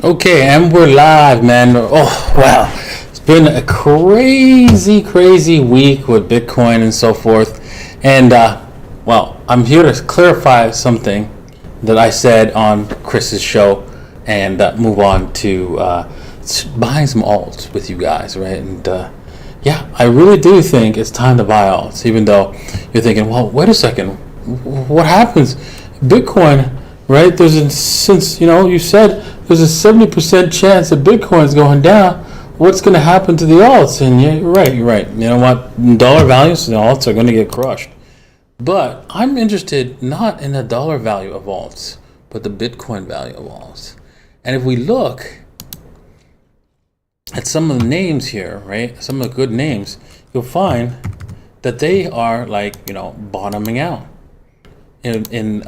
Okay, and we're live, man. Oh, wow. It's been a crazy week with Bitcoin and so forth. And, well, I'm here to clarify something that I said on Chris's show and move on to buying some alts with you guys, right? And, yeah, I really do think it's time to buy alts, even though you're thinking, well, wait a second. What happens? Bitcoin, right? Since, you said there's a 70% chance that Bitcoin's going down. What's going to happen to the alts? And you're right. You know what? Dollar values, the alts are going to get crushed. But I'm interested not in the dollar value of alts, but the Bitcoin value of alts. And if we look at some of the names here, right? Some of the good names, you'll find that they are bottoming out in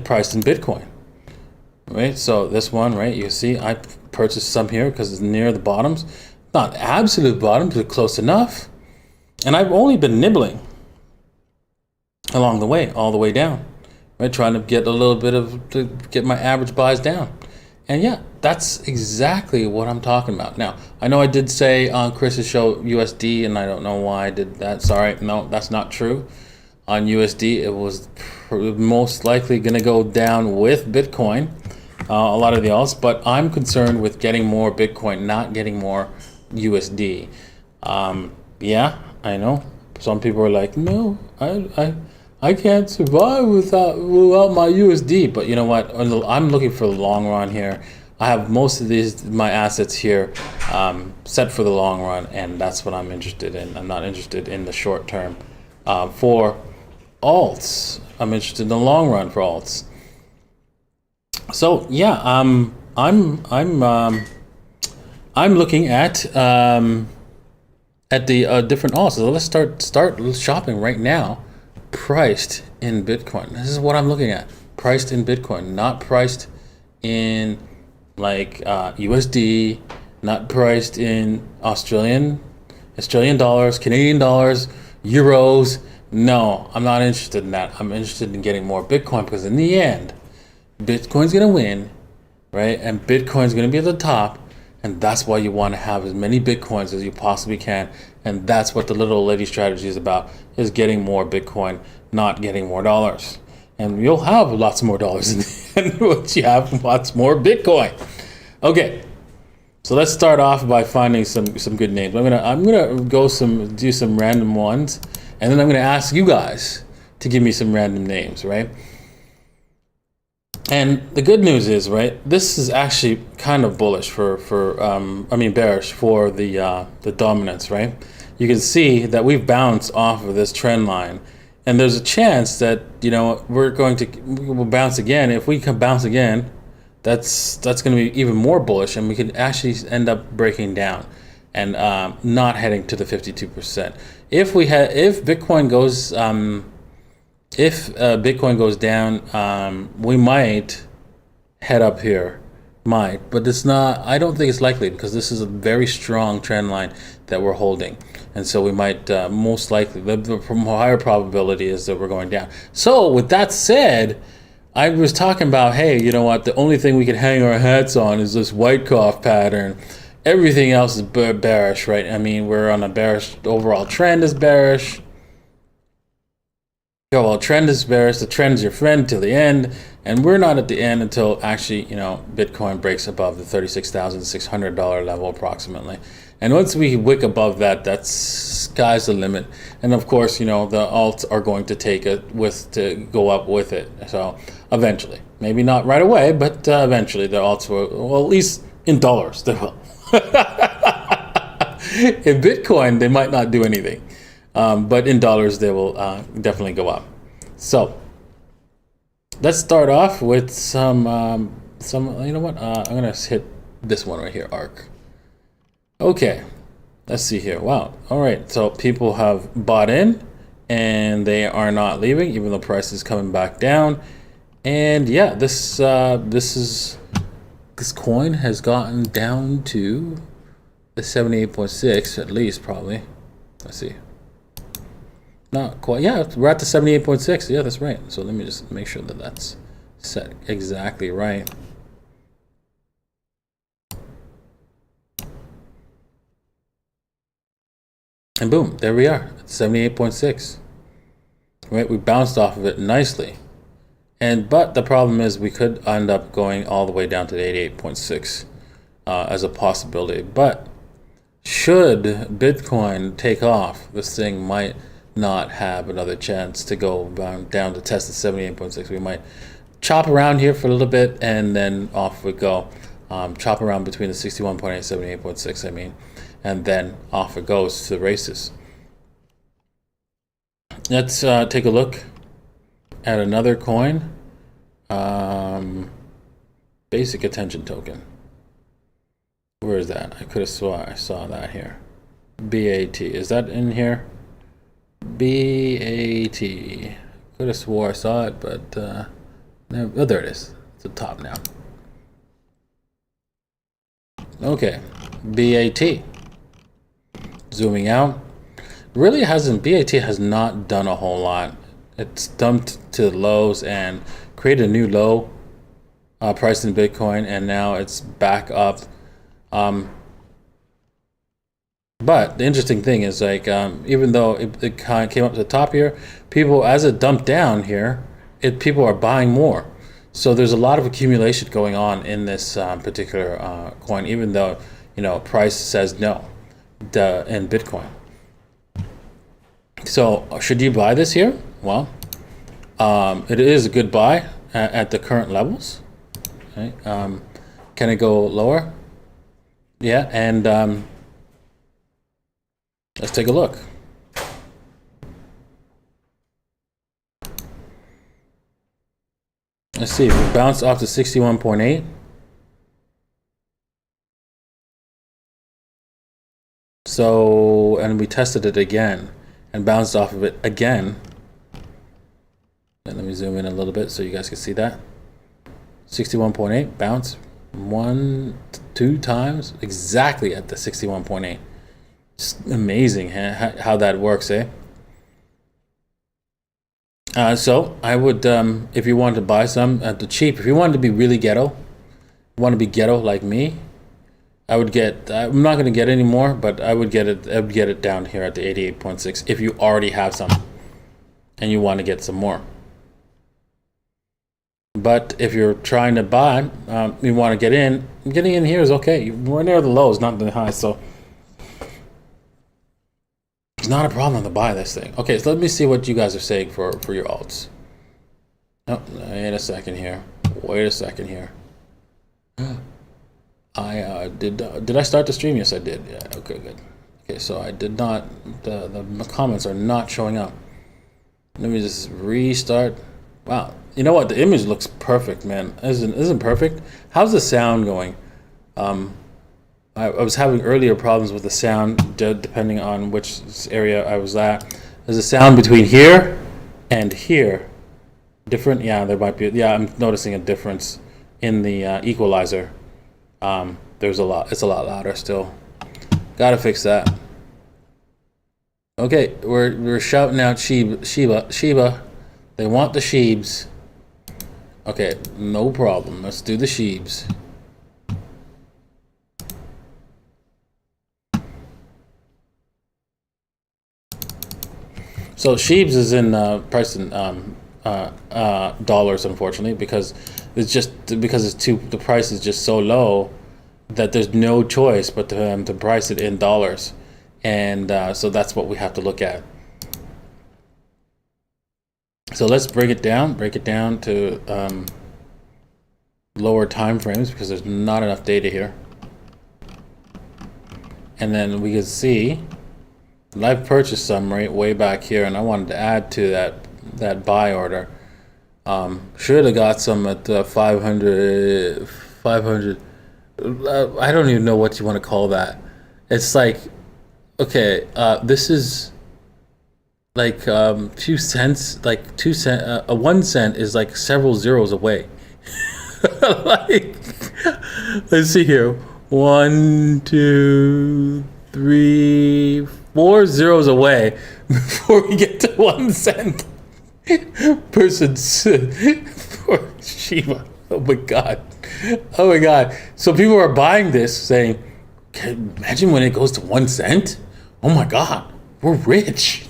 priced in Bitcoin. Right, so this one, right, you see I purchased some here because it's near the bottoms. Not absolute bottoms, but close enough. And I've only been nibbling along the way, all the way down, right, trying to get to get my average buys down. And yeah, that's exactly what I'm talking about. Now, I know I did say on Chris's show USD, and I don't know why I did that. Sorry, no, that's not true. On USD, it was most likely going to go down with Bitcoin. A lot of the alts, but I'm concerned with getting more Bitcoin, not getting more USD. Yeah, I know. Some people are like, no, I can't survive without my USD. But you know what? I'm looking for the long run here. I have most of my assets here set for the long run, and that's what I'm interested in. I'm not interested in the short term for alts. I'm interested in the long run for alts. So yeah, I'm looking at the different alts. So let's start shopping right now. Priced in Bitcoin. This is what I'm looking at. Priced in Bitcoin, not priced in USD, not priced in Australian dollars, Canadian dollars, euros. No, I'm not interested in that. I'm interested in getting more Bitcoin because in the end, Bitcoin's going to win, right? And Bitcoin's going to be at the top. And that's why you want to have as many Bitcoins as you possibly can. And that's what the little lady strategy is about, is getting more Bitcoin, not getting more dollars. And you'll have lots more dollars in the end once you have lots more Bitcoin. Okay, so let's start off by finding some good names. I'm gonna do some random ones, and then I'm gonna ask you guys to give me some random names, right? And the good news is, right, this is actually kind of bullish bearish for the dominance, right? You can see that we've bounced off of this trend line, and there's a chance that we'll bounce again. If we can bounce again, that's going to be even more bullish, and we could actually end up breaking down and not heading to the 52%. If Bitcoin goes If Bitcoin goes down, we might head up here, but it's not. I don't think it's likely because this is a very strong trend line that we're holding, and so we might most likely. The higher probability is that we're going down. So with that said, I was talking about, hey, you know what? The only thing we can hang our hats on is this Wyckoff pattern. Everything else is bearish, right? I mean, we're on a bearish. The overall trend is bearish. Well, trend is bearish. The trend is your friend till the end, and we're not at the end until actually, Bitcoin breaks above the $36,600 level approximately. And once we wick above that, that's sky's the limit. And of course, the alts are going to to go up with it. So eventually, maybe not right away, but eventually the alts will. Well, at least in dollars, they will. In Bitcoin, they might not do anything. But in dollars, they will definitely go up. So let's start off with some. You know what? I'm gonna hit this one right here, ARC. Okay, let's see here. Wow. All right. So people have bought in, and they are not leaving, even though price is coming back down. And yeah, this coin has gotten down to the 78.6 at least, probably. Let's see. Not quite. Yeah, we're at the 78.6. Yeah, that's right. So let me just make sure that that's set exactly right. And boom, there we are, 78.6. Right, we bounced off of it nicely. But the problem is we could end up going all the way down to 88.6 as a possibility. But should Bitcoin take off, this thing might not have another chance to go down to test the 78.6. We might chop around here for a little bit and then off we go. Chop around between the 61.8 and 78.6, I mean, and then off it goes to the races. Let's take a look at another coin. Basic attention token. Where is that? I could have sworn I saw that here. BAT. Is that in here? BAT. Could have swore I saw it, but no. Oh, there it is. It's at the top now. Okay. BAT. Zooming out. Really hasn't. BAT has not done a whole lot. It's dumped to the lows and created a new low priced in Bitcoin, and now it's back up. But the interesting thing is, like, even though it kind of came up to the top here, people, as it dumped down here, people are buying more. So there's a lot of accumulation going on in this particular coin, even though, you know, price says no in Bitcoin. So should you buy this here? Well, it is a good buy at the current levels. Okay. Can it go lower? Yeah, and let's take a look. Let's see, we bounced off to 61.8. So, and we tested it again and bounced off of it again. And let me zoom in a little bit so you guys can see that. 61.8, bounce 2 times exactly at the 61.8. Just amazing how that works, eh? So I would, if you wanted to buy some at the cheap, if you wanted to be really ghetto, like me, I would get. I'm not going to get any more, but I would get it down here at the 88.6 if you already have some, and you want to get some more. But if you're trying to buy, you want to get in. Getting in here is okay. We're near the lows, not the highs, so it's not a problem to buy this thing. Okay, so let me see what you guys are saying for your alts. Oh, wait a second here. I did I start the stream? Yes, I did. Yeah. Okay, good. Okay, so I did not. The comments are not showing up. Let me just restart. Wow. You know what? The image looks perfect, man. Isn't perfect? How's the sound going? I was having earlier problems with the sound, depending on which area I was at. There's a sound between here and here. Different? Yeah, there might be. Yeah, I'm noticing a difference in the equalizer. There's a lot. It's a lot louder still. Gotta fix that. Okay, we're shouting out Shiba. They want the sheebs. Okay, no problem. Let's do the sheebs. So sheebs is in price in dollars, unfortunately, because the price is just so low that there's no choice but to price it in dollars, and so that's what we have to look at. So let's break it down to lower time frames because there's not enough data here, and then we can see. I've purchased some right way back here, and I wanted to add to that buy order. Should have got some at 500. I don't even know what you want to call that. It's like, okay, this is like few cents, like 2 cents. 1 cent is like several zeros away. Like, let's see here. 1, 2, 3, 4 zeros away before we get to 1 cent. Person's for Shiba. Oh my god. So people are buying this saying, imagine when it goes to 1 cent. Oh my god. We're rich.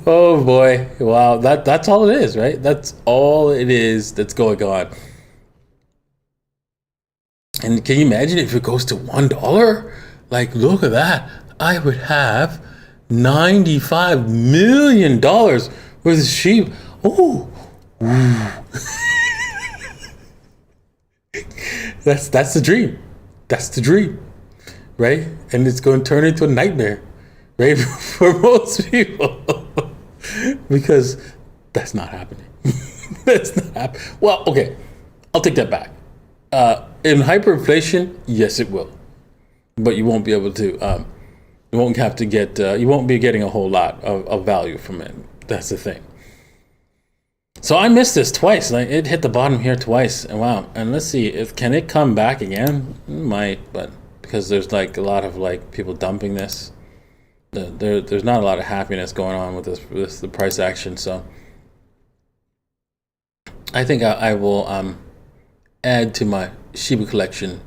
Oh boy. Wow. That's all it is, right? That's all it is that's going on. And can you imagine if it goes to $1? Like, look at that. I would have $95 million worth of sheep. Oh, that's the dream. That's the dream, right? And it's going to turn into a nightmare, right, for most people, because that's not happening. That's not happening. Well, okay, I'll take that back. In hyperinflation, yes, it will, but you won't be able to. You won't have to get. You won't be getting a whole lot of value from it. That's the thing. So I missed this twice. Like, it hit the bottom here twice, and wow. And let's see if can it come back again. It might, but because there's like a lot of like people dumping this, there's not a lot of happiness going on with this the price action. So I think I will add to my Shiba collection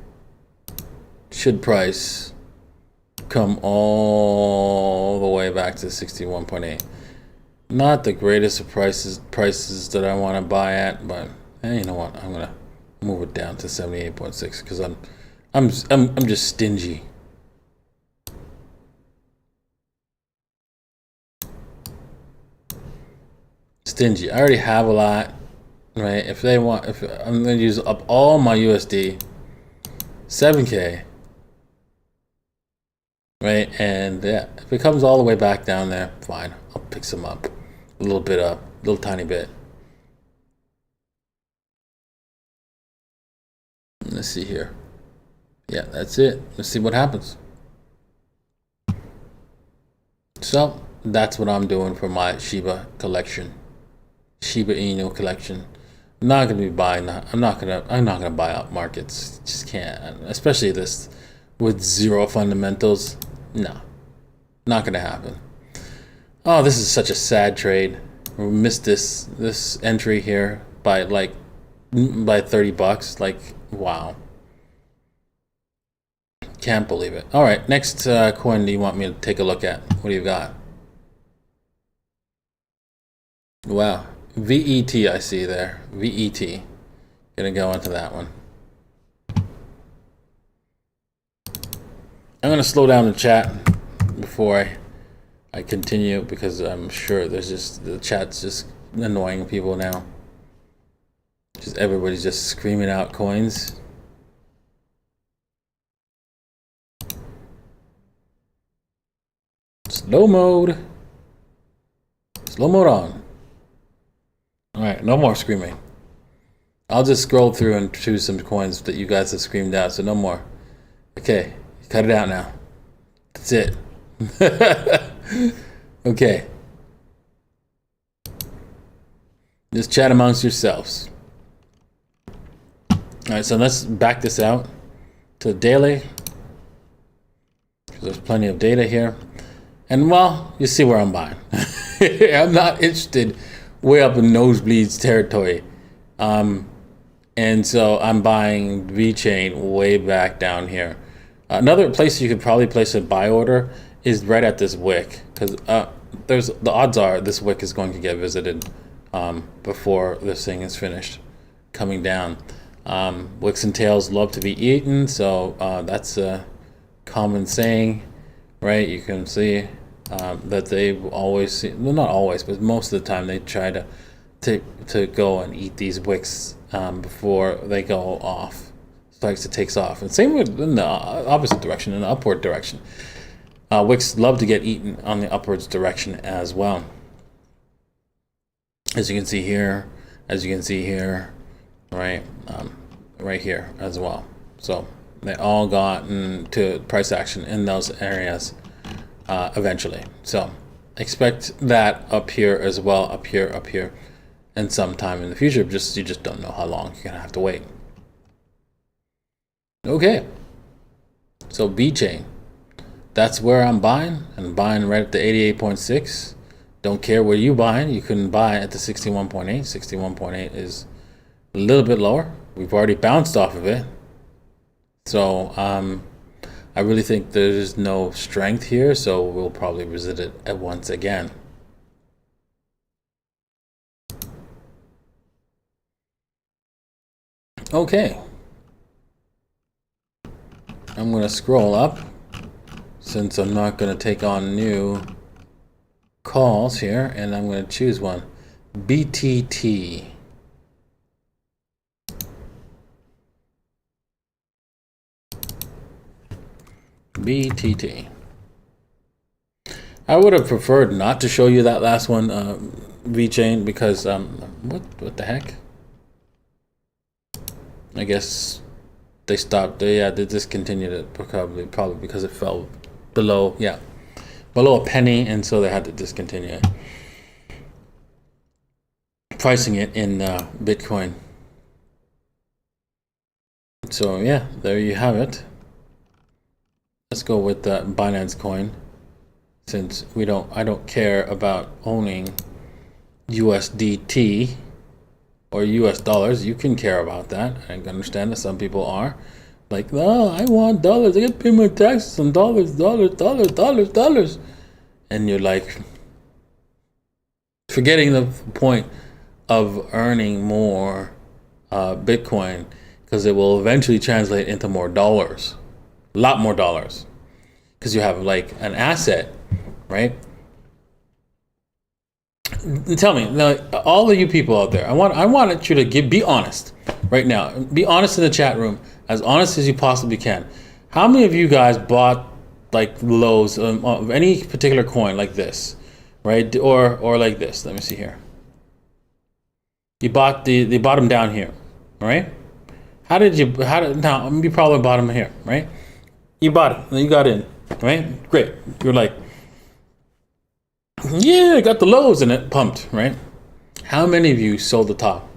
should price come all the way back to 61.8. Not the greatest of prices that I want to buy at, but hey, you know what? I'm gonna move it down to 78.6 because I'm just stingy. Stingy. I already have a lot, right? If I'm gonna use up all my USD, 7K. Right, and yeah, if it comes all the way back down there, fine. I'll pick some up. A little bit up, a little tiny bit. Let's see here. Yeah, that's it. Let's see what happens. So that's what I'm doing for my Shiba collection. Shiba Inu collection. I'm not gonna be buying that. I'm not gonna buy up markets. Just can't. Especially this with zero fundamentals. No, not gonna happen. Oh, this is such a sad trade. We missed this entry here by $30. Like, wow. Can't believe it. All right, next coin do you want me to take a look at? What do you got? Wow, VET I see there. VET. Gonna go into that one. I'm gonna slow down the chat before I continue because I'm sure the chat's just annoying people now. Just everybody's just screaming out coins. Slow mode. Slow mode on. All right, no more screaming. I'll just scroll through and choose some coins that you guys have screamed out, so no more. Okay. Cut it out now. That's it. Okay. Just chat amongst yourselves. All right, so let's back this out to daily. There's plenty of data here. And well, you see where I'm buying. I'm not interested way up in nosebleeds territory. And so I'm buying VeChain way back down here. Another place you could probably place a buy order is right at this wick, because the odds are this wick is going to get visited before this thing is finished coming down. Wicks and tails love to be eaten, so that's a common saying, right? You can see that they always, well, not always, but most of the time they try to go and eat these wicks before they go off. Likes it takes off, and same with in the opposite direction, in the upward direction. Wicks love to get eaten on the upwards direction as well, as you can see here, right, right here as well. So they all got into price action in those areas eventually. So expect that up here as well, up here, and sometime in the future. You just don't know how long you're gonna have to wait. Okay, so VeChain, that's where I'm buying. I'm buying right at the 88.6. Don't care where you buying. You couldn't buy at the 61.8. 61.8 is a little bit lower. We've already bounced off of it. So I really think there's no strength here, so we'll probably visit it at once again. Okay. I'm going to scroll up since I'm not going to take on new calls here, and I'm going to choose one. BTT. BTT. I would have preferred not to show you that last one, VChain, because what the heck? I guess they stopped. They discontinued it probably because it fell below below a penny, and so they had to discontinue it. Pricing it in Bitcoin. So yeah, there you have it. Let's go with the Binance coin, since I don't care about owning USDT or US dollars. You can care about that. I can understand that some people are like, oh, I want dollars. I get to pay my taxes on dollars. And you're like forgetting the point of earning more Bitcoin, because it will eventually translate into more dollars. A lot more dollars, because you have like an asset, right? Tell me, now, all of you people out there, I wanted you to be honest right now. Be honest in the chat room, as honest as you possibly can. How many of you guys bought like lows of any particular coin like this, right? Or like this? Let me see here. You bought they bought them down here, right? Now you probably bought them here, right? You bought it, you got in, right? Great. You're like, yeah, I got the lows in it, pumped, right? How many of you sold the top?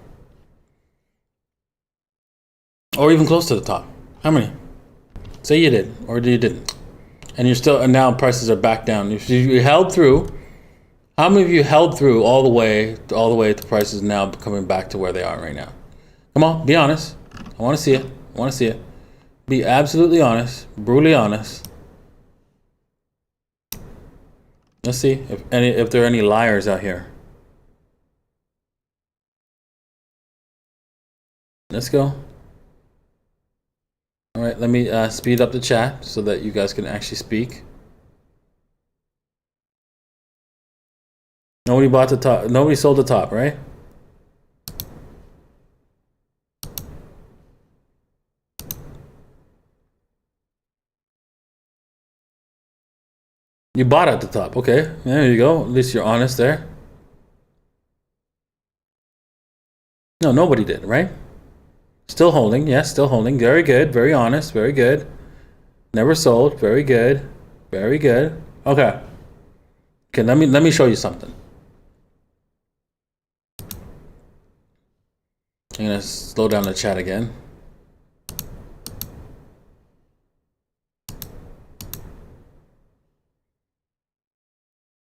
Or even close to the top? How many? Say you did, or you didn't. And now prices are back down. If you held through, how many of you held through all the way to prices now coming back to where they are right now? Come on, be honest. I want to see it. Be absolutely honest, brutally honest. Let's see if there are any liars out here. Let's go. All right, let me speed up the chat so that you guys can actually speak. Nobody bought the top. Nobody sold the top, right? You bought at the top. Okay, there you go. At least you're honest there. No, nobody did, right? Still holding. Yes, still holding. Very good. Very honest. Very good. Never sold. Very good. Very good. Okay. Okay, let me show you something. I'm gonna slow down the chat again.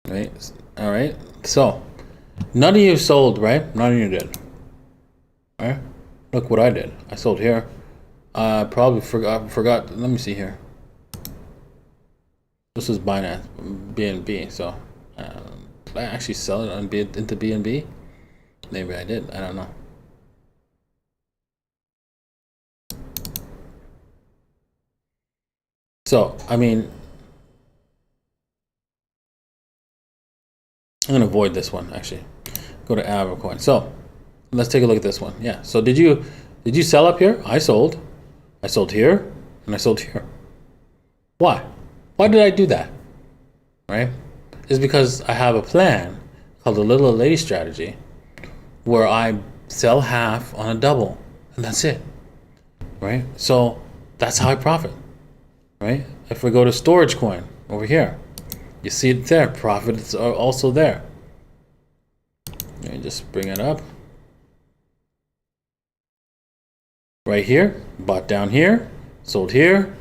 Right. All right. So, none of you sold, right? None of you did. All right. Look what I did. I sold here. I probably forgot. Let me see here. This is Binance, BNB. So, did I actually sell it into BNB? Maybe I did. I don't know. So, I mean, I'm gonna avoid this one actually. Go to AltCoin. So let's take a look at this one. Yeah. So did you sell up here? I sold. I sold here, and I sold here. Why? Why did I do that? Right? It's because I have a plan called the Little Lady strategy, where I sell half on a double, and that's it. Right? So that's how I profit. Right? If we go to storage coin over here, you see it there. Profits are also there. Let me just bring it up. Right here, bought down here, sold here,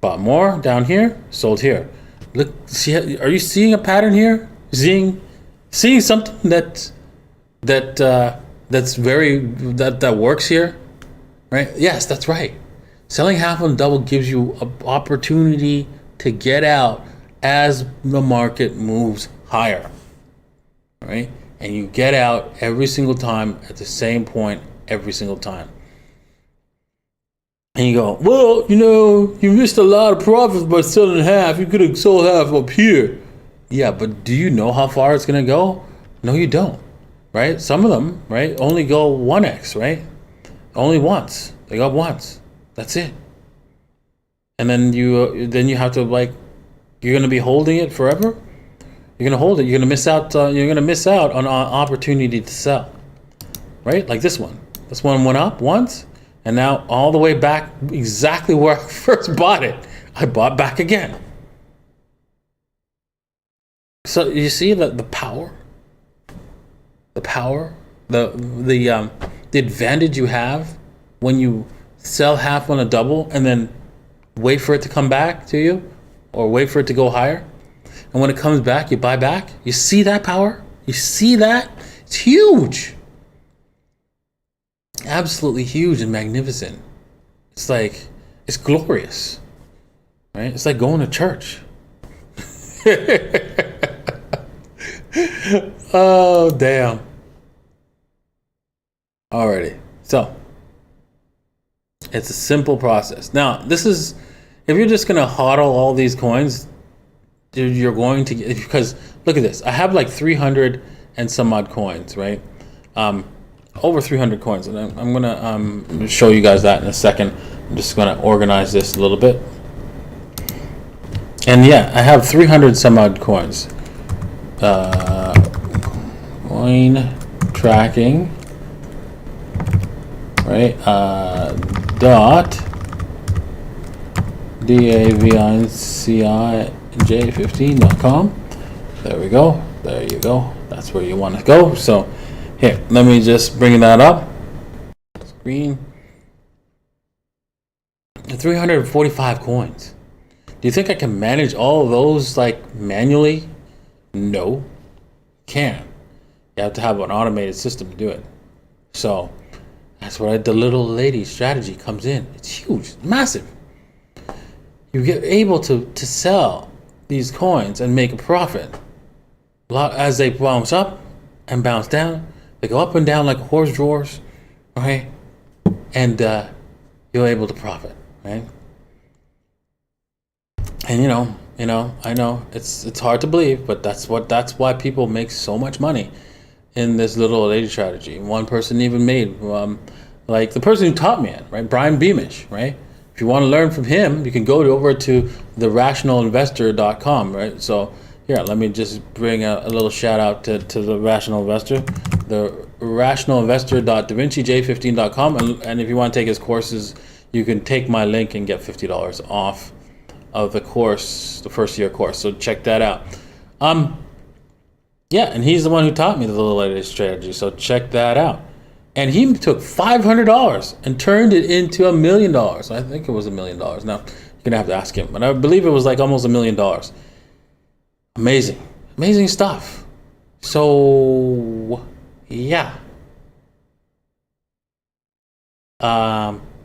bought more down here, sold here. Look, see, are you seeing a pattern here? Seeing something that works here, right? Yes, that's right. Selling half on the double gives you an opportunity to get out as the market moves higher, right? And you get out every single time at the same point every single time. And you go, well, you missed a lot of profits by selling half. You could have sold half up here. Yeah, but do you know how far it's going to go? No, you don't, right? Some of them, right, only go 1x, right? Only once. They go up once. That's it. And then you have to, like, you're going to be holding it forever? You're going to hold it. You're going to miss out. You're going to miss out on an opportunity to sell, right? Like this one. This one went up once, and now all the way back exactly where I first bought it. I bought back again. So you see the power, the advantage you have when you sell half on a double and then wait for it to come back to you, or wait for it to go higher. And when it comes back, you buy back. You see that power? You see that? It's huge. Absolutely huge and magnificent. It's like, it's glorious, right? It's like going to church. Oh, damn. Alrighty. So, it's a simple process. Now, this is, if you're just going to hodl all these coins, dude, you're going to get, because look at this. I have like 300 and some odd coins, right? Over 300 coins. And I'm going to show you guys that in a second. I'm just going to organize this a little bit. And yeah, I have 300 some odd coins. Coin tracking, right? Dot DAVINCIJ15.com. There we go. There you go. That's where you want to go. So here, let me just bring that up. Screen. 345 coins. Do you think I can manage all of those like manually? No, can't. You have to have an automated system to do it. So that's where the little lady strategy comes in. It's huge, massive. You get able to sell these coins and make a profit. As they bounce up and bounce down, they go up and down like horse drawers, right? And you're able to profit, right? And I know it's hard to believe, but that's why people make so much money in this little lady strategy. One person even made like the person who taught me it, right? Brian Beamish, right? If you want to learn from him, you can go over to therationalinvestor.com, right? So here, let me just bring a little shout out to the Rational Investor, the rationalinvestor.davincij15.com, and if you want to take his courses, you can take my link and get $50 off of the course, the first year course. So check that out. Yeah, and he's the one who taught me the little lady strategy. So check that out. And he took $500 and turned it into $1 million. I think it was $1 million. Now you're gonna have to ask him, but I believe it was like almost $1 million. Amazing stuff. So yeah,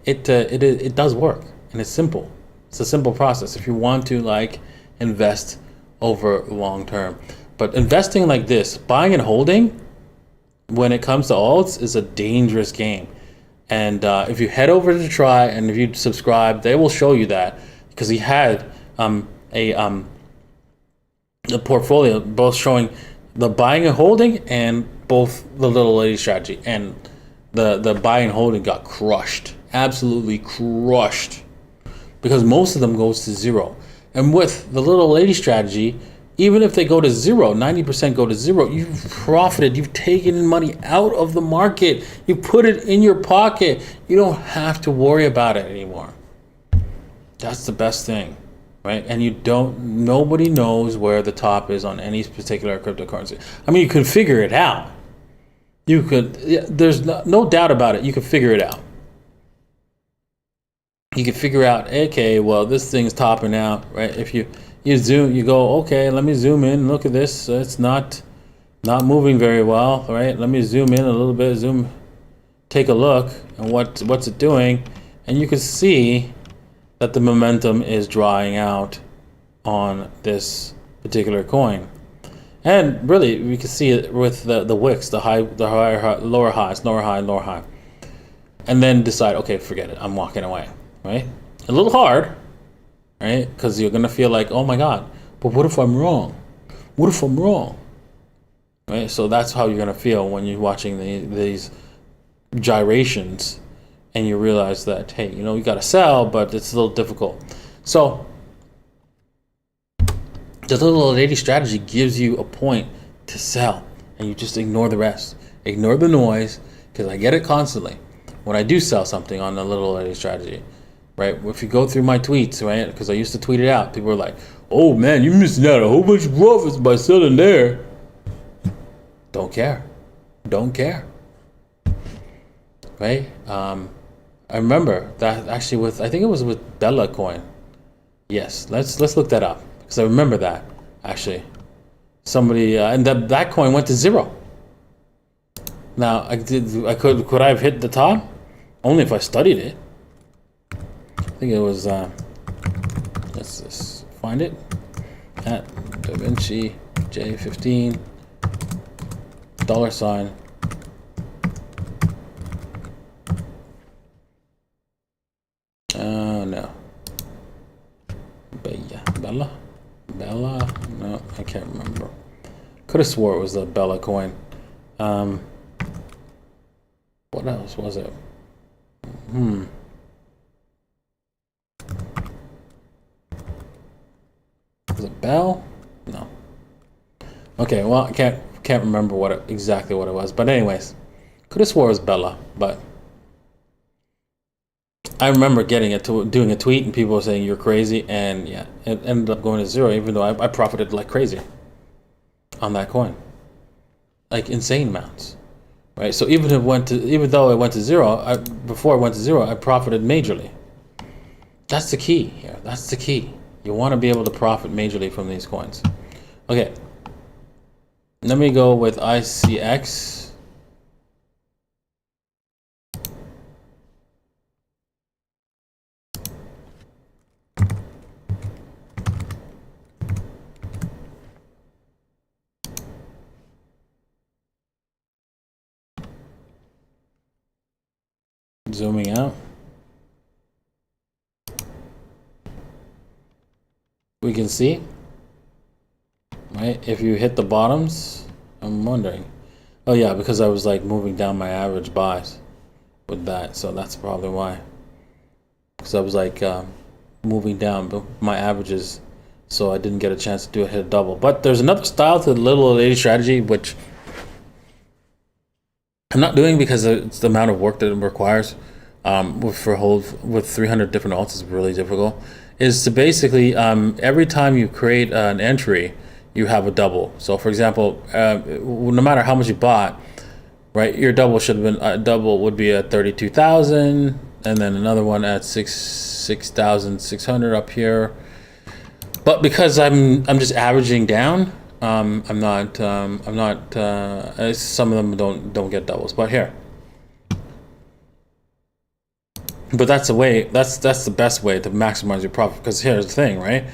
it does work, and it's simple. It's a simple process if you want to like invest over long term. But investing like this, buying and holding, when it comes to alts, is a dangerous game. And if you head over to Try, and if you subscribe, they will show you that, because he had a portfolio both showing the buying and holding and both the little lady strategy, and the buying and holding got crushed, absolutely crushed, because most of them goes to zero. And with the little lady strategy, even if they go to zero, 90% go to zero, you've profited, you've taken money out of the market, you put it in your pocket, you don't have to worry about it anymore. That's the best thing, right? And nobody knows where the top is on any particular cryptocurrency. I mean, you can figure it out. There's no doubt about it, you can figure it out. You can figure out, okay, well, this thing's topping out, right? If you zoom, you go, okay, let me zoom in, look at this, it's not moving very well, right? Let me zoom in a little bit, take a look, and what's it doing, and you can see that the momentum is drying out on this particular coin. And really, we can see it with the wicks, the higher, lower highs, lower high, lower high. And then decide, okay, forget it, I'm walking away, right? A little hard, right? Because you're gonna feel like, oh my God, but what if I'm wrong? What if I'm wrong? Right? So that's how you're gonna feel when you're watching these gyrations, and you realize that, hey, you know, you gotta sell, but it's a little difficult. So the little lady strategy gives you a point to sell, and you just ignore the rest. Ignore the noise, because I get it constantly when I do sell something on the little lady strategy, right? If you go through my tweets, right, because I used to tweet it out, people are like, oh man, you're missing out a whole bunch of profits by selling there. Don't care. Don't care. Right? I remember that actually with, I think it was with Bella coin. Yes, let's look that up, because I remember that actually. Somebody and that coin went to zero. Now could I have hit the top? Only if I studied it. I think it was let's just find it at Da Vinci J15 $. No. Bella? No, I can't remember. Could have swore it was the Bella coin. What else was it? Was it Bell? No. Okay, well, I can't remember exactly what it was. But anyways, could have swore it was Bella, but I remember getting it to doing a tweet and people were saying you're crazy, and yeah, it ended up going to zero, even though I profited like crazy on that coin, like insane amounts, right? So even though it went to zero, before it went to zero, I profited majorly. That's the key here. That's the key. You want to be able to profit majorly from these coins. Okay, let me go with ICX. Zooming out. We can see, right? If you hit the bottoms, I'm wondering. Oh yeah, because I was like moving down my average buys with that, so that's probably why. Because I was like moving down my averages, so I didn't get a chance to hit a double. But there's another style to the little lady strategy, which I'm not doing because it's the amount of work that it requires. With 300 different alts is really difficult. Is to basically every time you create an entry, you have a double. So for example, no matter how much you bought, right, your double should have been double would be at 32,000, and then another one at 6,600 up here. But because I'm just averaging down, some of them don't get doubles, but here. But that's the way. That's the best way to maximize your profit. Because here's the thing, right?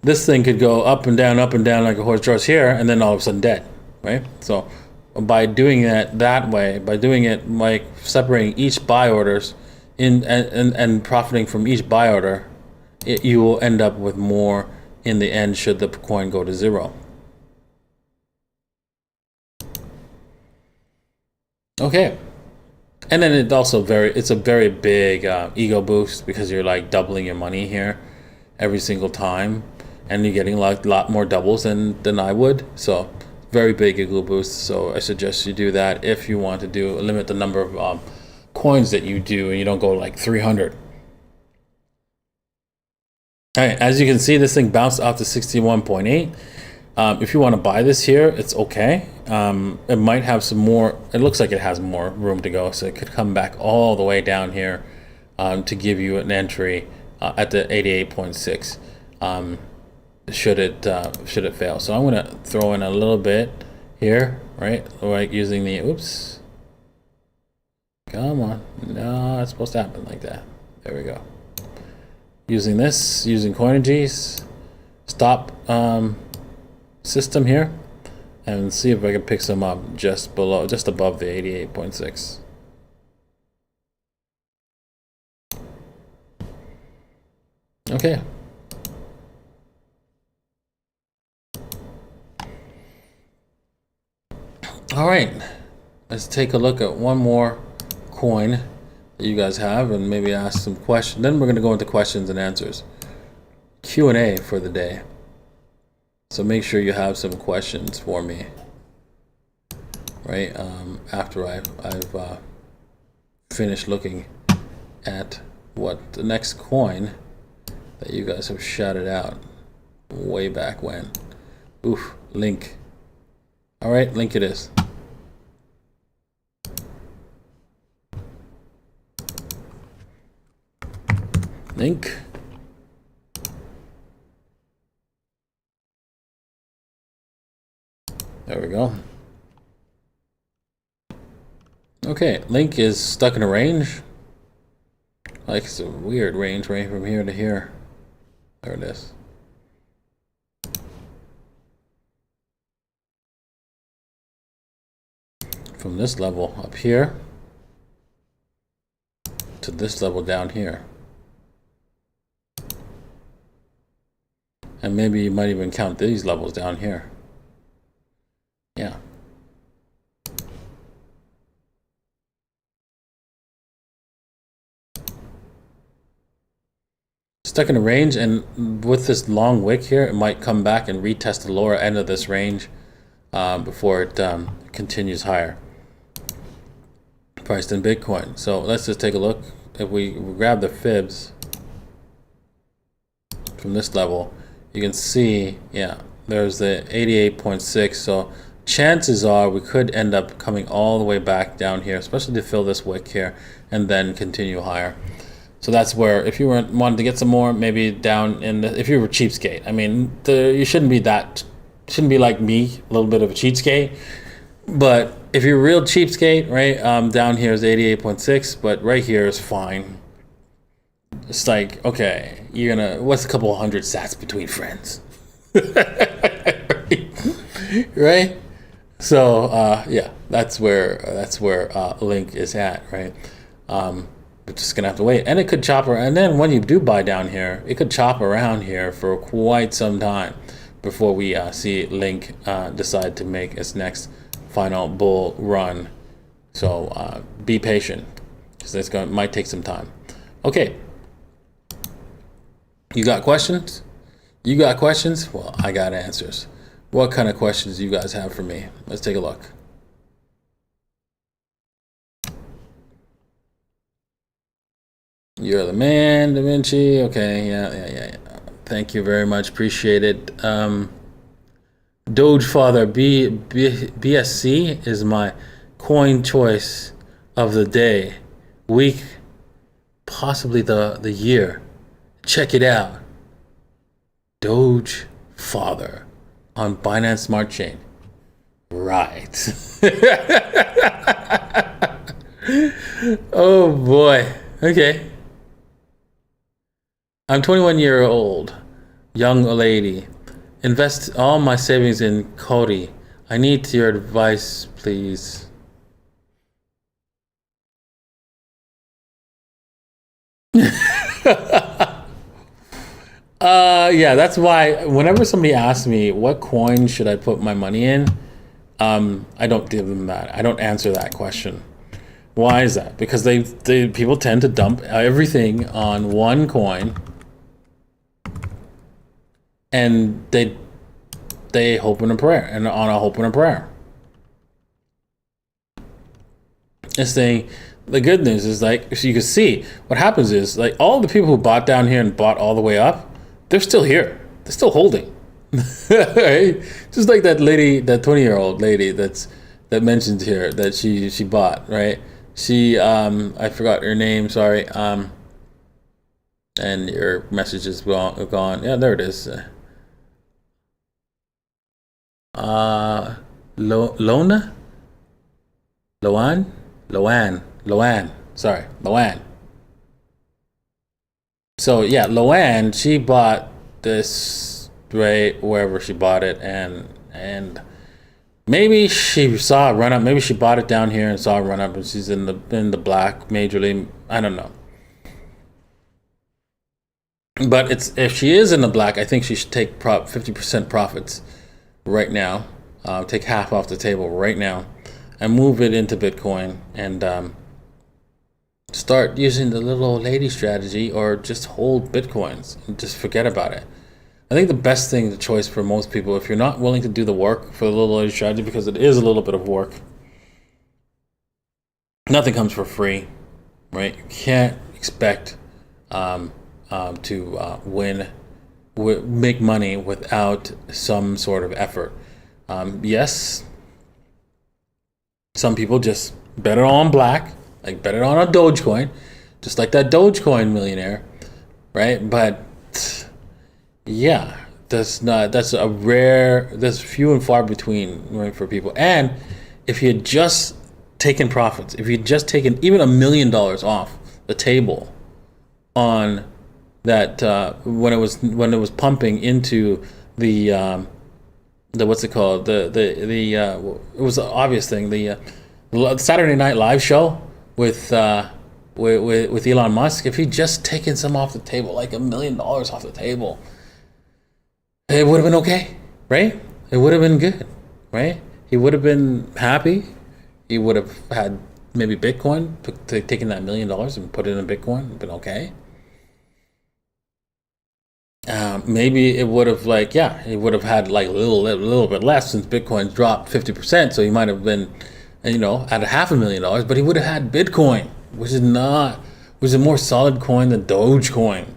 This thing could go up and down like a horse draws here, and then all of a sudden dead, right? So by doing that way, by doing it like separating each buy orders and profiting from each buy order, you will end up with more in the end should the coin go to zero. Okay. And then it's a very big ego boost, because you're like doubling your money here every single time, and you're getting like a lot more doubles than I would. So very big ego boost. So I suggest you do that if you want to limit the number of coins that you do, and you don't go like 300. All right, as you can see, this thing bounced off to 61.8. If you want to buy this here, it's okay. It might have some more. It looks like it has more room to go, so it could come back all the way down here to give you an entry at the 88.6. Should it fail? So I'm gonna throw in a little bit here, right? Like using the oops. Come on, no, it's supposed to happen like that. There we go. using Coinegy's stop system here, and see if I can pick some up just above the 88.6. Okay. All right, let's take a look at one more coin that you guys have and maybe ask some questions. Then we're going to go into questions and answers. Q&A for the day. So make sure you have some questions for me, right? After I've finished looking at what the next coin that you guys have shouted out way back when. Oof, Link. All right, Link it is. Link. There we go. Okay, Link is stuck in a range. Like, it's a weird range right from here to here. There it is. From this level up here to this level down here. And maybe you might even count these levels down here. Yeah. Stuck in a range, and with this long wick here, it might come back and retest the lower end of this range before it continues higher. Priced in Bitcoin. So let's just take a look. If we grab the fibs from this level, you can see, yeah, there's the 88.6. So chances are we could end up coming all the way back down here, especially to fill this wick here, and then continue higher. So that's where, if you wanted to get some more, maybe down in the, if you were cheapskate. I mean, you shouldn't be like me, a little bit of a cheapskate. But if you're a real cheapskate, right, down here is 88.6, but right here is fine. It's like, okay, what's a couple of hundred sats between friends? Right? So, yeah, that's where Link is at, right? We're just gonna have to wait, and it could chop around. And then when you do buy down here, it could chop around here for quite some time before we see Link decide to make its next final bull run. So be patient, because might take some time. Okay, you got questions? You got questions? Well, I got answers. What kind of questions do you guys have for me? Let's take a look. You're the man, Da Vinci. Okay, yeah. Thank you very much. Appreciate it. Dogefather BSC is my coin choice of the day, week, possibly the year. Check it out. Dogefather on Binance Smart Chain. Right. Oh boy. Okay. I'm 21-year old, young lady. Invest all my savings in Cody. I need your advice, please. Yeah, that's why whenever somebody asks me what coin should I put my money in, I don't give them that. I don't answer that question. Why is that? Because people tend to dump everything on one coin, and they hope in a prayer, and on a hope and a prayer. This thing, the good news is, like, so you can see what happens is, like, all the people who bought down here and bought all the way up, they're still here. They're still holding. Right? Just like that lady, that 20-year-old lady that mentioned here that she bought, right? She I forgot her name, sorry. And your message is gone. Yeah, there it is. Lona? Loan? Sorry, Loan. So yeah, Loanne, she bought this right wherever she bought it, and maybe she saw it run up. Maybe she bought it down here and saw it run up, and she's in the black majorly. I don't know. But it's if she is in the black, I think she should take 50% profits right now. Take half off the table right now, and move it into Bitcoin and start using the little old lady strategy, or just hold Bitcoins and just forget about it. I think the best thing, the choice for most people, if you're not willing to do the work for the little lady strategy, because it is a little bit of work, nothing comes for free, right? You can't expect to make money without some sort of effort. Yes, some people just bet it on black, like bet it on a Dogecoin, just like that Dogecoin millionaire, right? But yeah, that's few and far between, right, for people. And if you had just taken profits, if you had just taken even $1 million off the table on that when it was pumping into the what's it called, it was an obvious thing, the Saturday Night Live show with Elon Musk. If he'd just taken some off the table, like $1 million off the table, it would have been okay, right? It would have been good, right? He would have been happy. He would have had maybe Bitcoin, taken that $1 million and put it in Bitcoin, been okay. Maybe it would have he would have had like a little bit less, since Bitcoin's dropped 50%. So he might have been, at $500,000, but he would have had Bitcoin, which is a more solid coin than Dogecoin.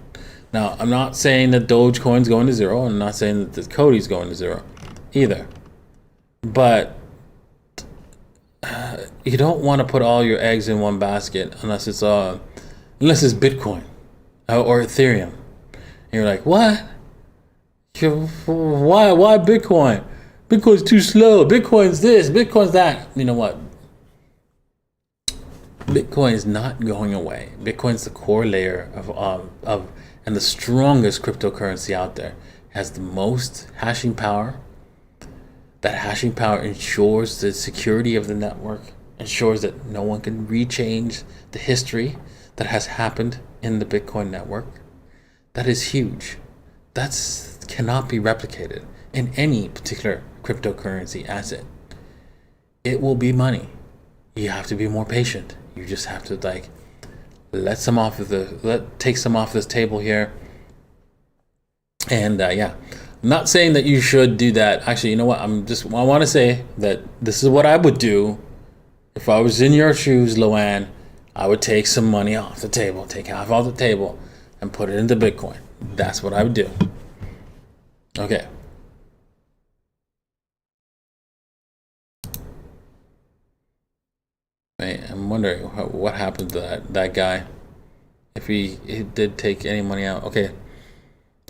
Now, I'm not saying that Dogecoin's going to zero. I'm not saying that the Cody's going to zero either. But you don't want to put all your eggs in one basket unless it's Bitcoin or Ethereum. And you're like, what? Why Bitcoin? Bitcoin's too slow. Bitcoin's this. Bitcoin's that. You know what? Bitcoin is not going away. Bitcoin's the core layer of and the strongest cryptocurrency out there. It has the most hashing power. That hashing power ensures the security of the network, ensures that no one can rechange the history that has happened in the Bitcoin network. That is huge. That cannot be replicated in any particular cryptocurrency asset. It will be money. You have to be more patient. You just have to take some off this table here. And I'm not saying that you should do that. Actually, you know what? I want to say that this is what I would do if I was in your shoes, Loanne. I would take some money off the table, take half off the table, and put it into Bitcoin. That's what I would do. Okay. Wait, I'm wondering what happened to that guy. If he did take any money out. Okay.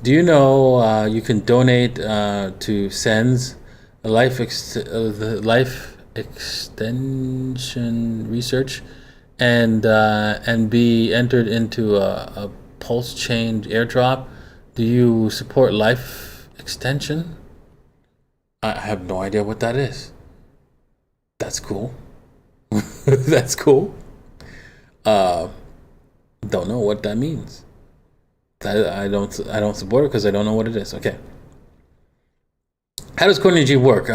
Do you know you can donate to SENS, the life extension research, and be entered into a pulse chain airdrop? Do you support life extension? I have no idea what that is. That's cool. That's cool. Don't know what that means. I don't support it because I don't know what it is. Okay. How does CoinEnergy work?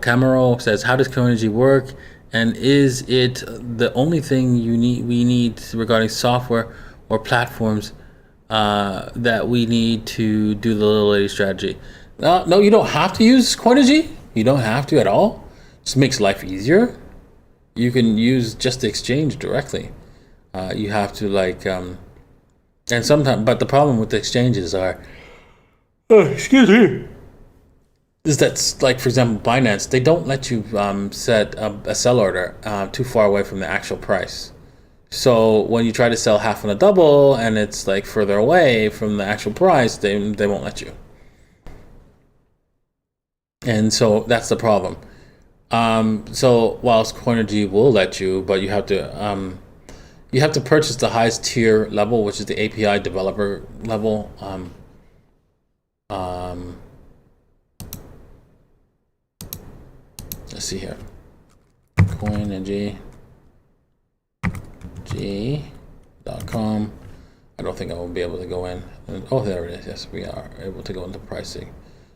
Camaro says, how does CoinEnergy work? And is it the only thing we need regarding software or platforms that we need to do the little lady strategy? No, you don't have to use CoinEnergy. You don't have to at all. It just makes life easier. You can use just the exchange directly. You have to and sometimes, but the problem with the exchanges is that, for example, Binance, they don't let you set a sell order too far away from the actual price. So when you try to sell half on a double and it's further away from the actual price, they won't let you. And so that's the problem. So whilst CoinEnergy will let you, but you have to you have to purchase the highest tier level, which is the API developer level. Let's see here. coinng.com. I don't think I will be able to go in. Oh, there it is. Yes, we are able to go into pricing.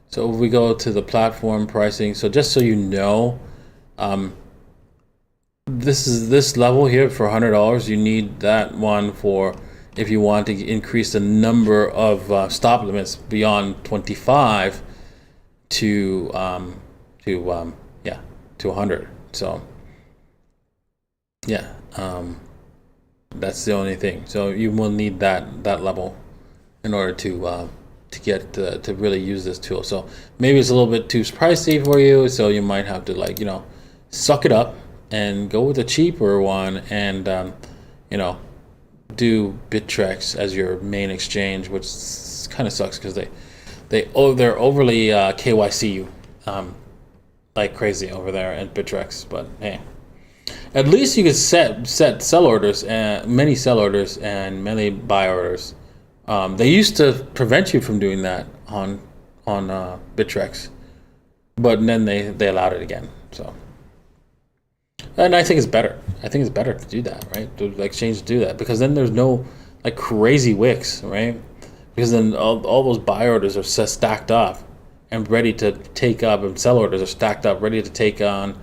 So if we go to the platform pricing, so just so you know, this level here for $100. You need that one for if you want to increase the number of stop limits beyond 25 to 100. So yeah, that's the only thing. So you will need that level in order to get to really use this tool. So maybe it's a little bit too pricey for you, so you might have to, like, suck it up and go with a cheaper one, and do Bittrex as your main exchange, which kind of sucks because they're overly KYC you like crazy over there at Bittrex. But hey, at least you can set sell orders, many sell orders and many buy orders. They used to prevent you from doing that on Bittrex, but then they allowed it again. So, and I think it's better. I think it's better to do that, right? To exchange to do that, because then there's no like crazy wicks, right? Because then all those buy orders are stacked up and ready to take up, and sell orders are stacked up ready to take on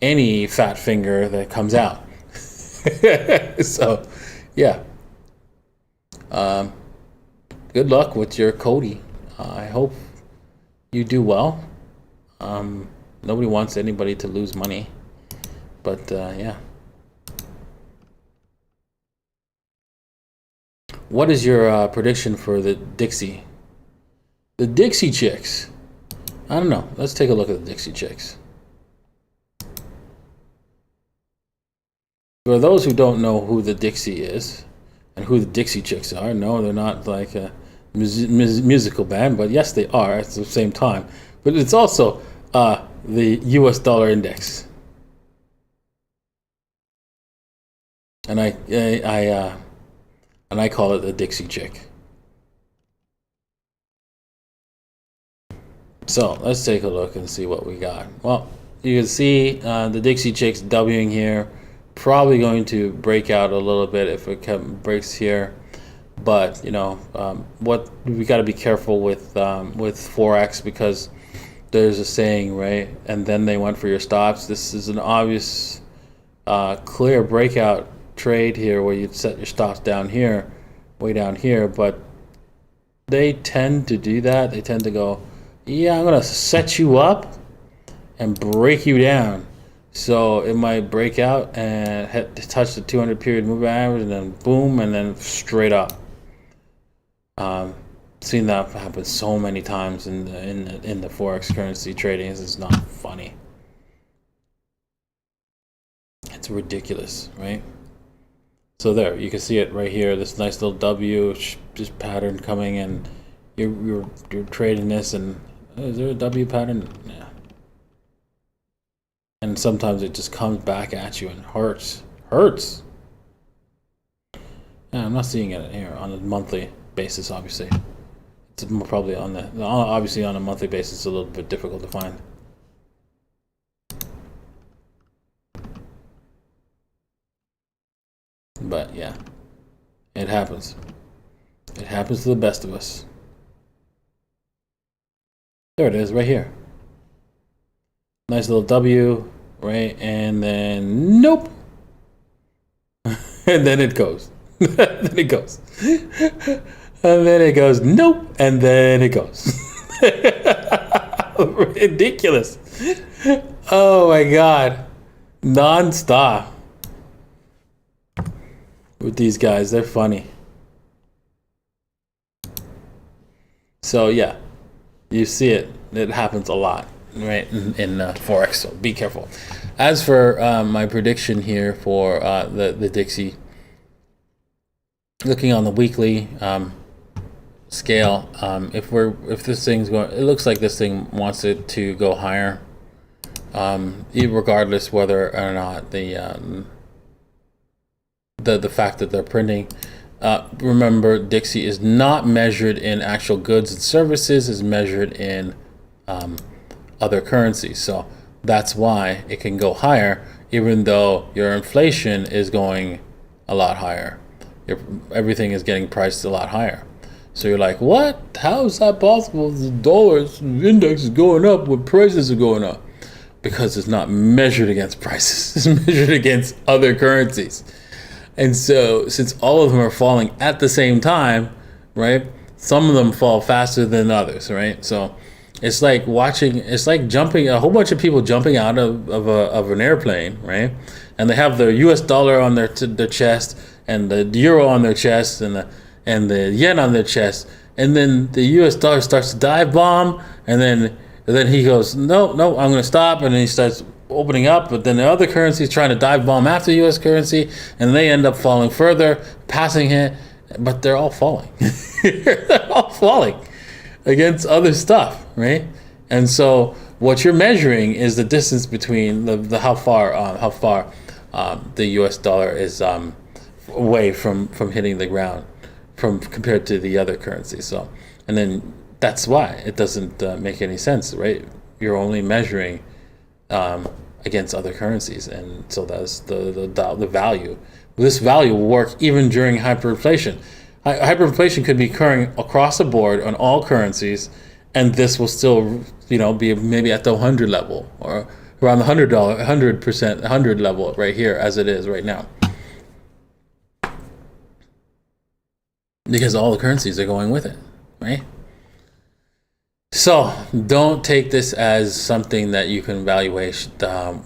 any fat finger that comes out. So, yeah. Good luck with your Cody. I hope you do well. Nobody wants anybody to lose money, but yeah. What is your prediction for the Dixie? The Dixie Chicks. I don't know. Let's take a look at the Dixie Chicks. For those who don't know who the Dixie is and who the Dixie Chicks are, no, they're not like a musical band, but yes, they are at the same time. But it's also the U.S. dollar index, and I call it the Dixie Chick. So let's take a look and see what we got. Well, you can see the Dixie Chicks Wing here, probably going to break out a little bit if it breaks here. But what we got to be careful with Forex, because there's a saying, right? And then they went for your stops. This is an obvious, clear breakout trade here where you'd set your stops down here, way down here. But they tend to do that. They tend to go, yeah, I'm gonna set you up and break you down. So it might break out and touch the 200 period moving average, and then boom, and then straight up. Seen that happen so many times in the Forex currency trading. It's not funny. It's ridiculous, right? So there, you can see it right here. This nice little W, just pattern coming, and you're trading this, and is there a W pattern? Yeah. And sometimes it just comes back at you and hurts. Yeah, I'm not seeing it here on a monthly basis, obviously. It's probably on a monthly basis, it's a little bit difficult to find. But yeah, it happens. It happens to the best of us. There it is, right here. Nice little W, right? And then nope. And then it goes. Then it goes. And then it goes, nope. And then it goes. Ridiculous. Oh my God. Non-stop. With these guys, they're funny. So yeah, you see it. It happens a lot, right, in Forex, so be careful. As for my prediction here for the Dixie, looking on the weekly scale, if this thing's going, it looks like this thing wants it to go higher, regardless whether or not the the fact that they're printing. Remember, Dixie is not measured in actual goods and services; is measured in other currencies. So that's why it can go higher, even though your inflation is going a lot higher. Everything is getting priced a lot higher. So you're like, what? How is that possible? The dollar's index is going up when prices are going up. Because it's not measured against prices. It's measured against other currencies. And so since all of them are falling at the same time, right? Some of them fall faster than others, right? So it's like jumping, a whole bunch of people jumping out of an airplane, right? And they have their US dollar on their chest, and the euro on their chest, and the yen on their chest. And then the US dollar starts to dive bomb, and then he goes, no, I'm going to stop. And then he starts opening up. But then the other currency is trying to dive bomb after U.S. currency. And they end up falling further, passing it. But they're all falling. They're all falling against other stuff, right? And so what you're measuring is the distance between the how far the U.S. dollar is away from hitting the ground compared to the other currencies. So, and then that's why it doesn't make any sense, right? You're only measuring against other currencies, and so that's the value. This value will work even during hyperinflation. Hyperinflation could be occurring across the board on all currencies, and this will still, be maybe at the 100 level or around the $100 level right here, as it is right now, because all the currencies are going with it, right? So don't take this as something that you can evaluate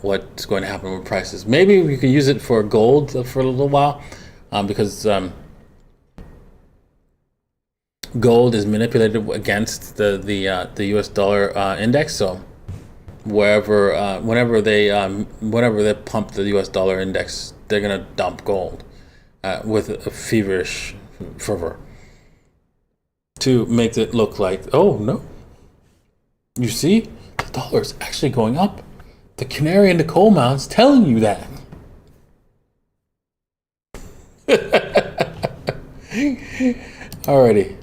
what's going to happen with prices. Maybe we can use it for gold for a little while, because gold is manipulated against the U.S. dollar index. So whenever they pump the U.S. dollar index, they're gonna dump gold with a feverish fervor to make it look like, oh no. You see, the dollar is actually going up. The canary in the coal mine is telling you that. Alrighty.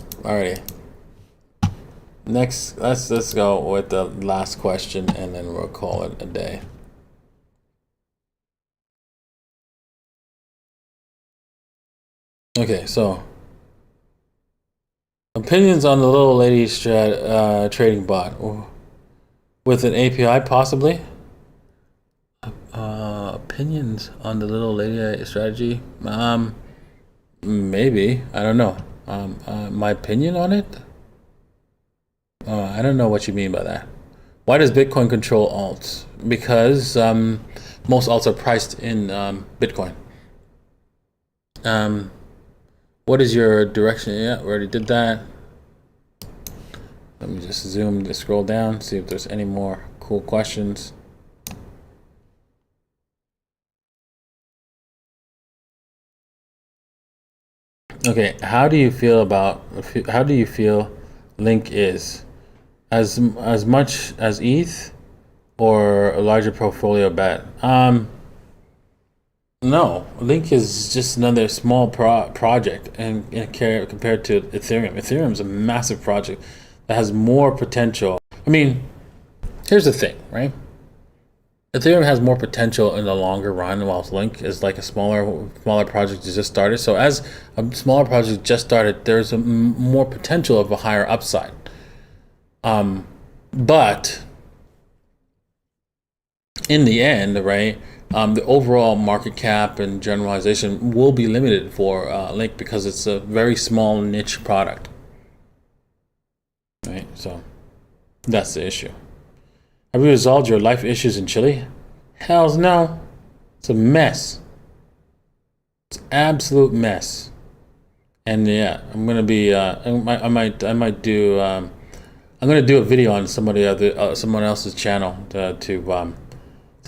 Next, let's go with the last question, and then we'll call it a day. Okay, so opinions on the little lady trading bot with an API, possibly. Opinions on the little lady strategy? Maybe. I don't know. My opinion on it? I don't know what you mean by that. Why does Bitcoin control alts? Because most alts are priced in Bitcoin. What is your direction? Yeah, we already did that. Let me just scroll down, see if there's any more cool questions. Okay, how do you feel Link is as much as ETH or a larger portfolio bet? No, Link is just another small project, and compared to Ethereum. Ethereum is a massive project that has more potential. I mean, here's the thing, right? Ethereum has more potential in the longer run, whilst Link is like a smaller project that just started. So as a smaller project just started, there's more potential of a higher upside. But in the end, right? The overall market cap and generalization will be limited for Link because it's a very small niche product, right? So that's the issue. Have you resolved your life issues in Chile? Hells no. It's a mess. It's an absolute mess. And yeah, I'm gonna be. I might do. I'm gonna do a video on someone else's channel to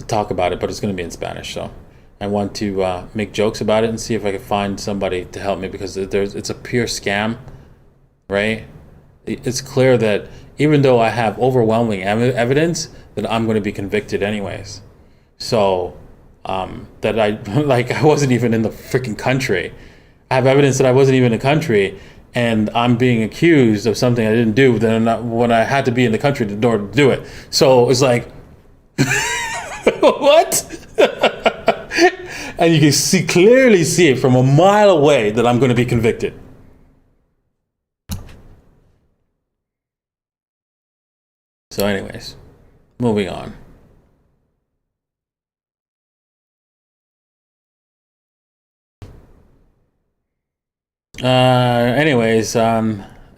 talk about it, but it's going to be in Spanish. So I want to make jokes about it and see if I can find somebody to help me, because it's a pure scam, right? It's clear that even though I have overwhelming evidence, that I'm going to be convicted anyways. So that I like I wasn't even in the freaking country. I have evidence that I wasn't even in the country, and I'm being accused of something I didn't do. Then when I had to be in the country to do it. So it's like, what? And you can clearly see it from a mile away that I'm going to be convicted. So anyways, moving on.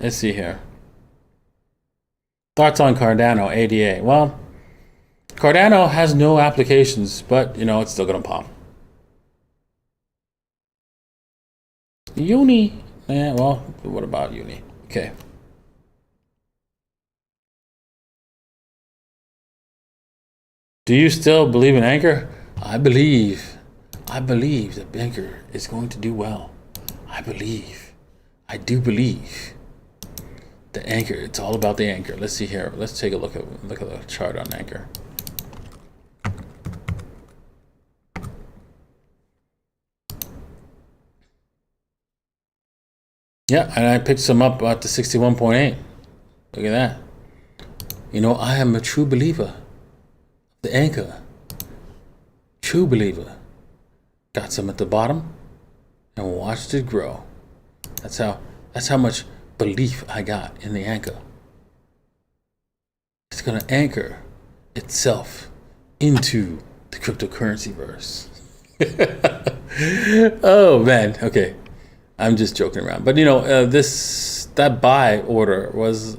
Let's see here. Thoughts on Cardano ADA? Well, Cardano has no applications, but it's still gonna pop. Uni, well, what about Uni? Okay. Do you still believe in Anchor? I believe that Anchor is going to do well. I do believe the Anchor. It's all about the Anchor. Let's see here. Let's take a look at the chart on Anchor. Yeah, and I picked some up at the 61.8. Look at that. I am a true believer. The Anchor. True believer. Got some at the bottom and watched it grow. That's how much belief I got in the Anchor. It's gonna anchor itself into the cryptocurrency verse. Oh man, okay. I'm just joking around, but that buy order was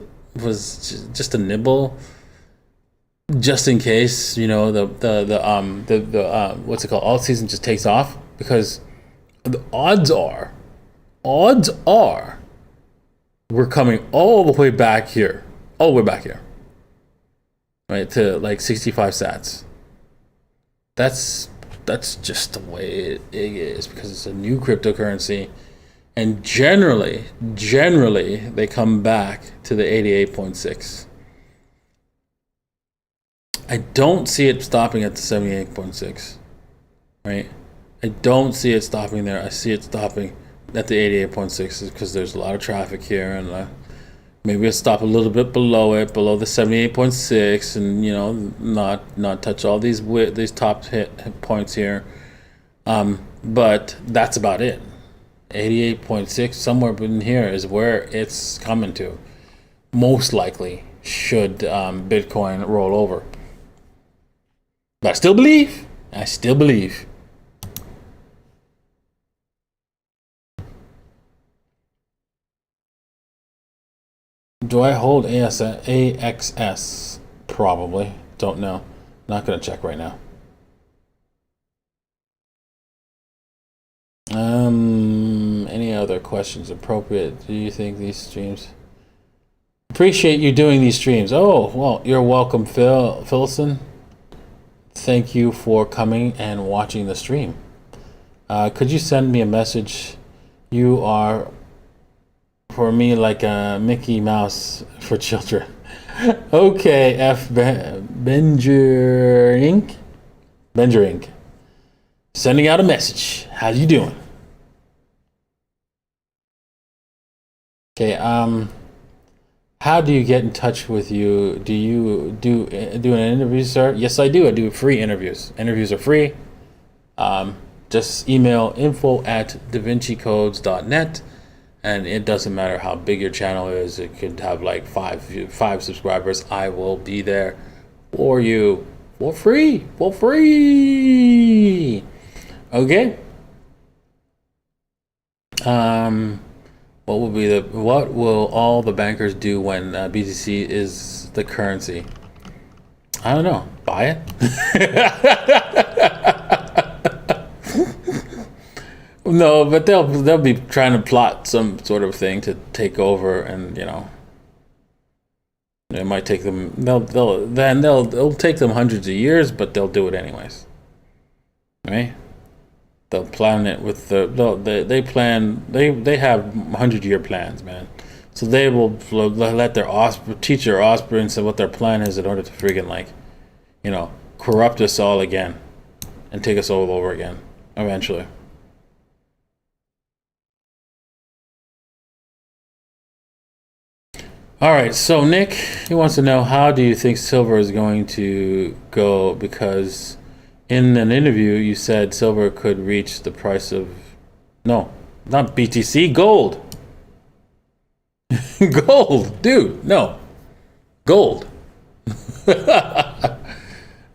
just a nibble, just in case the what's it called, alt season just takes off, because the odds are we're coming all the way back here, right to like 65 sats. That's just the way it is, because it's a new cryptocurrency. And generally, they come back to the 88.6. I don't see it stopping at the 78.6, right? I don't see it stopping there. I see it stopping at the 88.6 because there's a lot of traffic here, and maybe it'll stop a little bit below it, below the 78.6, and not touch all these top hit points here. But that's about it. 88.6, somewhere in here is where it's coming to. Most likely, should Bitcoin roll over. But I still believe. Do I hold AXS? Probably. Don't know. Not going to check right now. Any other questions appropriate? Do you think these streams? Appreciate you doing these streams. Oh, well, you're welcome, Philson. Thank you for coming and watching the stream. Could you send me a message? You are, for me, like a Mickey Mouse for children. Okay, Benjerink. Sending out a message. How you doing? Okay, how do you get in touch with you? Do you do an interview, sir? Yes, I do. I do free interviews. Interviews are free. Just email info@davincicodes.net, and it doesn't matter how big your channel is. It could have like five subscribers. I will be there for you for free. Okay. What will all the bankers do when BTC is the currency? I don't know. Buy it? No, but they'll be trying to plot some sort of thing to take over, and it might take them. They'll take them hundreds of years, but they'll do it anyways. Right? They'll plan it with they have 100-year plans, man. So they will let teach their offspring what their plan is in order to friggin' corrupt us all again. and take us all over again eventually. All right, so Nick, he wants to know, how do you think silver is going to go? Because in an interview, you said silver could reach the price of, no, not BTC, gold. Gold, dude, no, gold.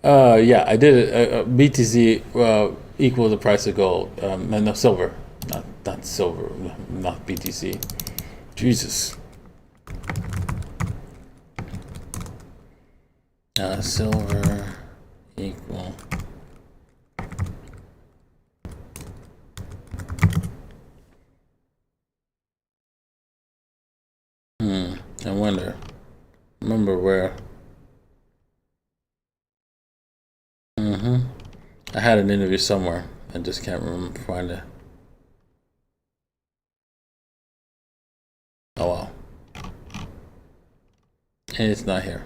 Yeah, I did it. BTC equals the price of gold. No, silver, not silver, not BTC. Jesus. Silver equal. I wonder. Remember where? I had an interview somewhere. I just can't remember. Find it. Oh well. And it's not here.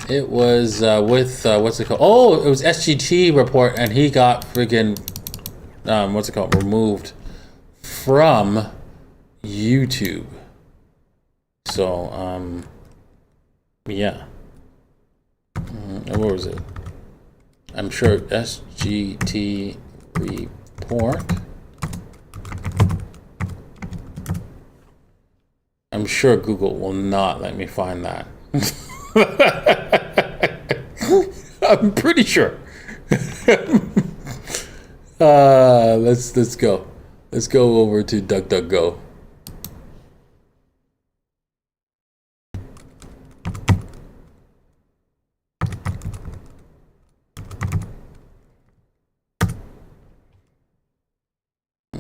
It was with what's it called? Oh, it was SGT report, and he got friggin' what's it called? Removed from YouTube. So yeah. What was it? I'm sure SGT report. I'm sure Google will not let me find that. I'm pretty sure. Let's go. Let's go over to DuckDuckGo.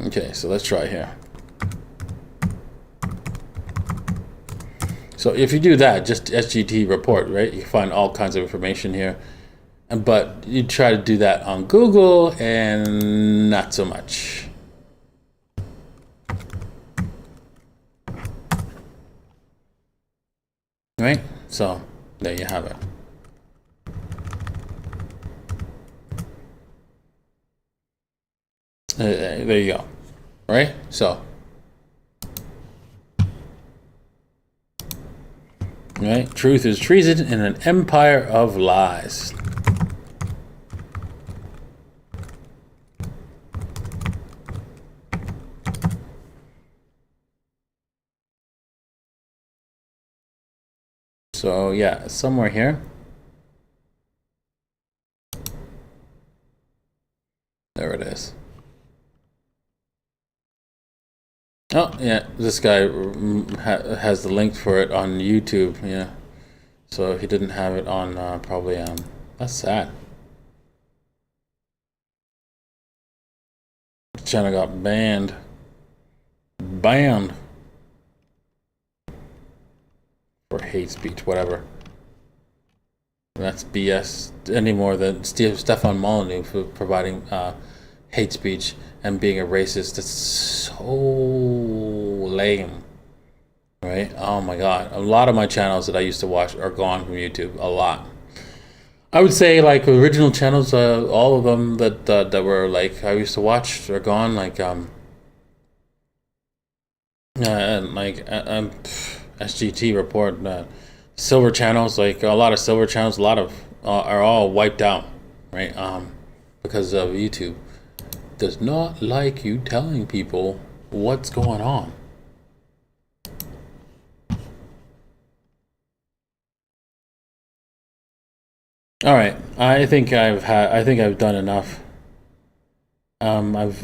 Okay, so let's try here. So if you do that, just SGT report, right? You find all kinds of information here. But you try to do that on Google, and not so much. Right? So there you have it. There you go. Right? So. Right? Truth is treason in an empire of lies. So yeah, somewhere here. There it is. Oh yeah, this guy has the link for it on YouTube. Yeah, so he didn't have it on probably that's sad. The channel got banned. For hate speech, whatever. That's BS anymore than Stefan Molyneux for providing hate speech and being a racist. That's so lame, right? Oh my god, a lot of my channels that I used to watch are gone from YouTube. A lot. I would say like original channels, all of them that were like I used to watch are gone. Like SGT report, silver channels, like a lot of silver channels, a lot of are all wiped out, right? Because of YouTube does not like you telling people what's going on. All right, I think I've done enough. I've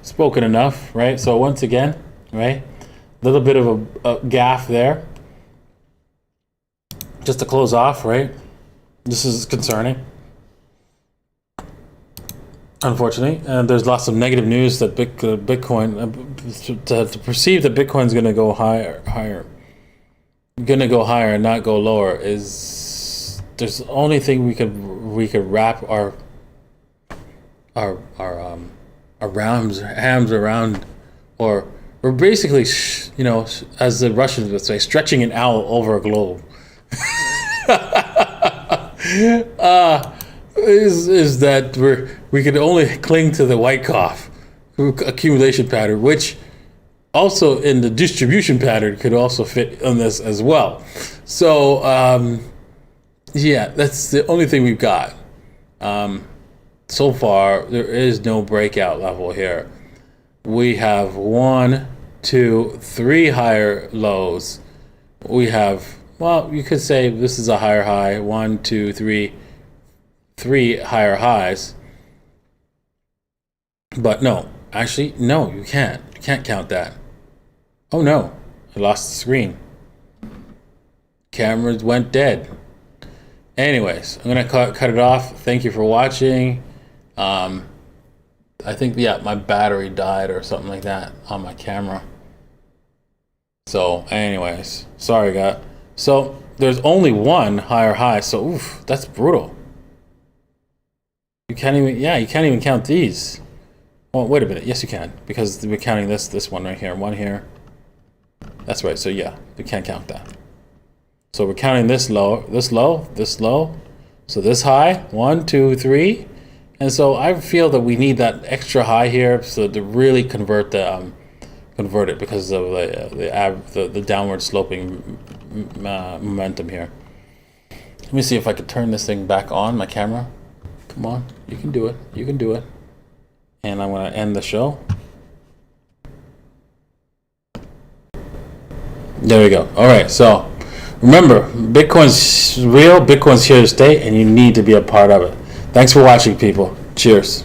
spoken enough, right? So once again, right, a little bit of a gaffe there. Just to close off, right? This is concerning. Unfortunately, and there's lots of negative news that Bitcoin to perceive that Bitcoin's going to go higher, and not go lower is there's the only thing we could wrap our hams around, or we're basically as the Russians would say, stretching an owl over a globe. is that we can only cling to the Wyckoff accumulation pattern, which also in the distribution pattern could also fit on this as well. So yeah, that's the only thing we've got. So far, there is no breakout level here. We have 1, 2, 3 higher lows. We have, well, you could say this is a higher high. 1, 2, 3, 3 higher highs. But no, actually, no, you can't. You can't count that. Oh no, I lost the screen. Cameras went dead. Anyways, I'm gonna cut it off. Thank you for watching. I think, yeah, my battery died or something like that on my camera. So anyways, sorry guys. So there's only one higher high, so oof, that's brutal. You can't even, yeah, you can't even count these. Oh, wait a minute, yes you can, because we're counting this one right here, one here. That's right, so yeah, we can't count that. So we're counting this low, this low, this low. So this high, 1, 2, 3. And so I feel that we need that extra high here so to really convert the convert it because of the downward sloping momentum here. Let me see if I could turn this thing back on, my camera. Come on, you can do it. You can do it. And I'm going to end the show. There we go. All right, so remember, Bitcoin's real, Bitcoin's here to stay, and you need to be a part of it. Thanks for watching, people. Cheers.